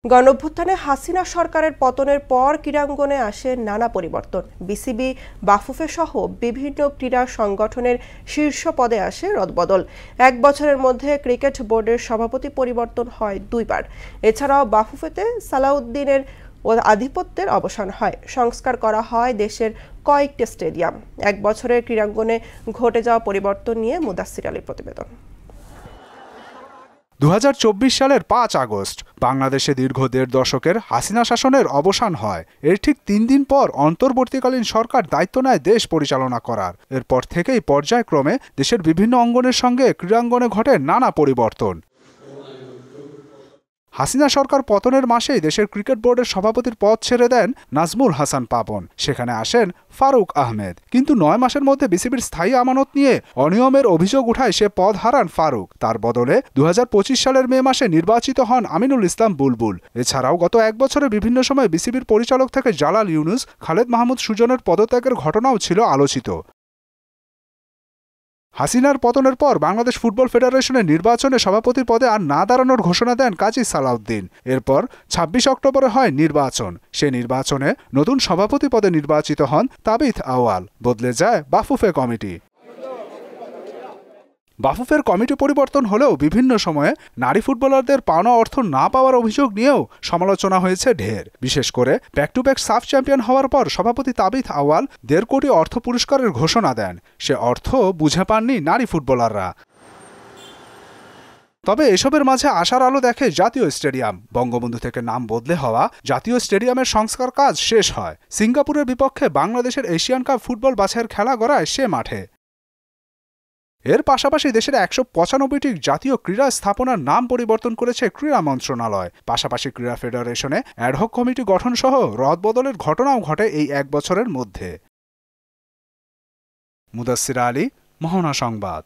গণঅভ্যুত্থানে হাসিনা সরকারের পতনের পর ক্রীড়াঙ্গনে আসে নানা পরিবর্তন। বিসিবি, বাফুফে সহ বিভিন্ন ক্রীড়া সংগঠনের শীর্ষ পদে আসে রদবদল। এক বছরের মধ্যে ক্রিকেট বোর্ডের সভাপতি পরিবর্তন হয় দুইবার। এছাড়াও বাফুফেতে সালাউদ্দিনের আধিপত্যের অবসান হয়। সংস্কার করা হয় দেশের কয়েকটি স্টেডিয়াম। এক বছরের ক্রীড়াঙ্গনে ঘটে যাওয়া পরিবর্তন নিয়ে মুদাসসির আলীর প্রতিবেদন। 2024 সালের 5 আগস্ট বাংলাদেশে দীর্ঘ 1.5 দশকের হাসিনা শাসনের অবসান হয়। এর ঠিক 3 দিন পর অন্তর্বর্তীকালীন সরকার দায়িত্ব নেয় দেশ পরিচালনা করার। এরপর থেকেই পর্যায়ক্রমে দেশের বিভিন্ন অঙ্গনের সঙ্গে ক্রীড়াঙ্গনে ঘটে নানা পরিবর্তন। হাসিনা সরকার পতনের মাসেই দেশের ক্রিকেট বোর্ডের সভাপতির পদ ছেড়ে দেন নাজমুল হাসান পাপন। সেখানে আসেন ফারুক আহমেদ। কিন্তু 9 মাসের মধ্যে বিসিবির স্থায়ী আমানত নিয়ে অনিয়মের অভিযোগ উঠায় সে পদ হারান ফারুক। তার বদলে 2025 সালের মে মাসে নির্বাচিত হন আমিনুল ইসলাম বুলবুল। এছাড়াও গত এক বছরে বিভিন্ন সময় বিসিবির পরিচালক থেকে জালাল ইউনুস, খালেদ মাহমুদ সুজনের পদত্যাগের ঘটনাও ছিল আলোচিত। হাসিনার পতনের পর বাংলাদেশ ফুটবল ফেডারেশনের নির্বাচনে সভাপতির পদে আর না দাঁড়ানোর ঘোষণা দেন কাজী সালাউদ্দিন। এরপর 26 অক্টোবরে হয় নির্বাচন। সে নির্বাচনে নতুন সভাপতি পদে নির্বাচিত হন তাবিথ আউয়াল। বদলে যায় বাফুফে কমিটি। বাফুফের কমিটি পরিবর্তন হলেও বিভিন্ন সময়ে নারী ফুটবলারদের পাওনা অর্থ না পাওয়ার অভিযোগ নিয়েও সমালোচনা হয়েছে ঢের। বিশেষ করে ব্যাক টু ব্যাক সাফ চ্যাম্পিয়ন হওয়ার পর সভাপতি তাবিথ আউয়াল 1.5 কোটি অর্থ পুরস্কারের ঘোষণা দেন। সে অর্থ বুঝে পাননি নারী ফুটবলাররা। তবে এসবের মাঝে আশার আলো দেখে জাতীয় স্টেডিয়াম। বঙ্গবন্ধু থেকে নাম বদলে হওয়া জাতীয় স্টেডিয়ামের সংস্কার কাজ শেষ হয়। সিঙ্গাপুরের বিপক্ষে বাংলাদেশের এশিয়ান কাপ ফুটবল বাছাইয়ের খেলা গড়ায় সে মাঠে। এর পাশাপাশি দেশের 195টি জাতীয় ক্রীড়া স্থাপনার নাম পরিবর্তন করেছে ক্রীড়া মন্ত্রণালয়। পাশাপাশি ক্রীড়া ফেডারেশনে অ্যাডহক কমিটি গঠন সহ রদবদলের ঘটনাও ঘটে এই এক বছরের মধ্যে। মুদাসসির আলী, মোহনা সংবাদ।